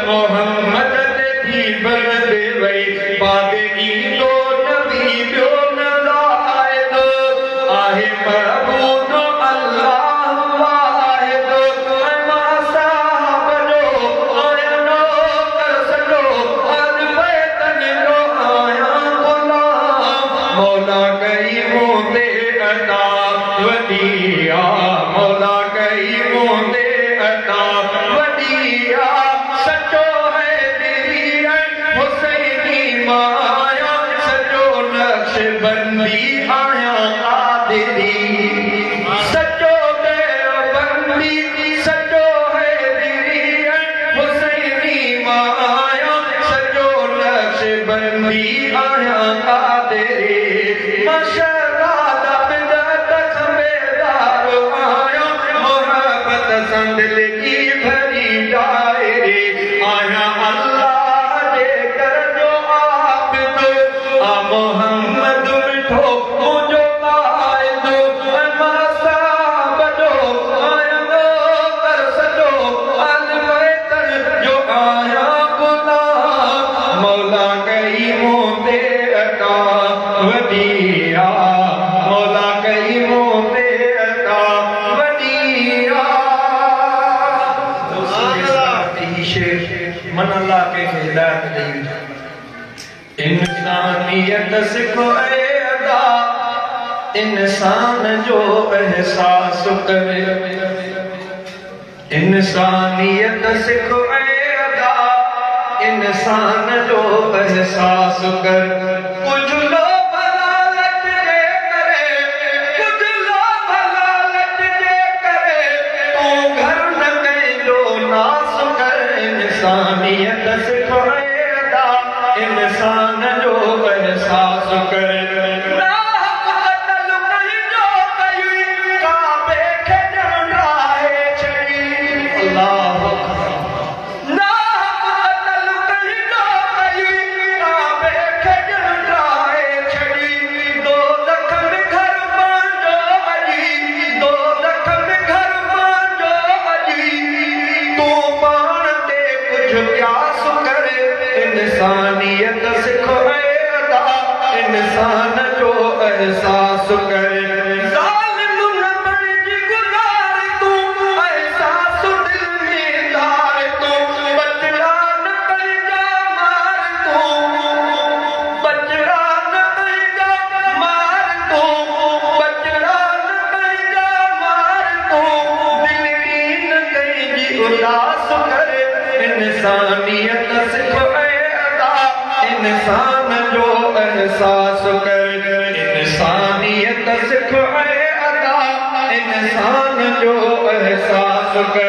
मोहम्मद ते थी बंदे वई बागे ईंदो नबी ॿियो न लाइद आहे महबूब अल्लाह वाहिद मां साहब जो आयनो कर सॼो अॼु बैतन जो आयां गुलाम मौला कई मूं ते अदा वॾी आ मौला कई मूं ते अदा वॾी आ सचो है दिली हुसैनी माया सचो नक्शबंदी आया कादिरी सचो देवबंदी सचो है दिली हुसैनी माया सचो नक्शबंदी आया कादिरी संदल की भरी डायरे आया अल्लाह जे कर जो आप दो आ मोहम्मद मिठो मुझो कायद मां साहब जो आया कर सजो अल बैतन जो आया गुलाम मौला कई मूं ते अता वॾी आ मौला कई मूं ते अता वॾी आ मन अल्लाह के हिदायत दी इंसानियत सिखो ऐ अदा इंसान जो एहसास करे इंसानियत सिखो ऐ अदा इंसान जो एहसास कर कुछ लोग लालच जे करे कुछ लोग लालच जे करे तू घर न कंहिंजो नास कर इंसानियत सिखो ऐ अदा इंसान जो एहसास कर इंसानियत सिखो ऐ अदा इंसान जो एहसास कर ज़ालिम न बणिजी गुज़ार तूं एहसास दिल में धार तूं बचड़ा न कइजा मार तूं बचड़ा न कइजा मार तूं बचड़ा न कइजा मार तूं दिल की न कइजी उदास कर इंसानियत सिखो इंसान जो एहसास कर इंसानियत सिखो ऐ अदा इंसान जो एहसास कर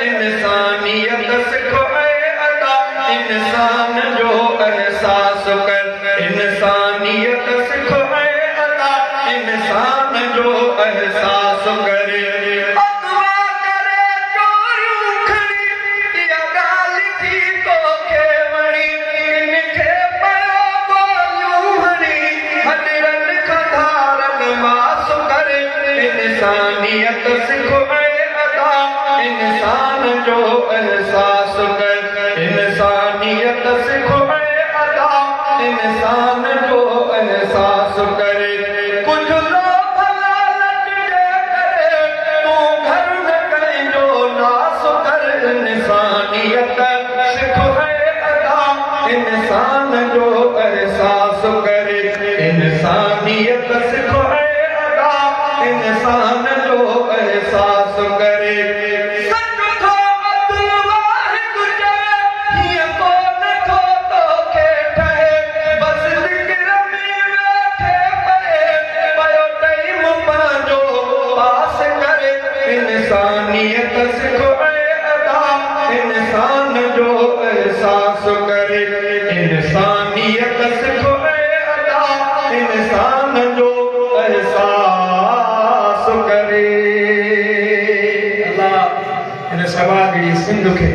इंसानियत सिखो ऐ अदा इंसान जो एहसास कर इंसानियत सिखो ऐ अदा इंसान जो एहसास करे अगवा करे चोरियूं खणी इहा ॻाल्हि थी तोखे वणी किनखे पियो गोलियूं हणी हॾरनि खां धारनि मास करे इंसानियत सिखो ऐ अदा इंसान जो एहसास कर इंसानियत सिखो ऐ अदा इंसान जो एहसास करे कुछ लोग लालच जे करे तू घर न कंहिंजो नास कर इंसानियत सिखो ऐ अदा इंसान जो एहसास करे इंसानियत सिखो ऐ अदा इंसान जो एहसास करे इंसानियत सिखो ऐ अदा इंसान जो एहसास करे इंसानियत सिखो ऐ अदा इंसान जो एहसास करे अल्लाह इन सवागड़ी सिंध के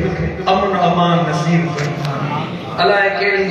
अमन अमान नसीब करे अलाए कहिड़ी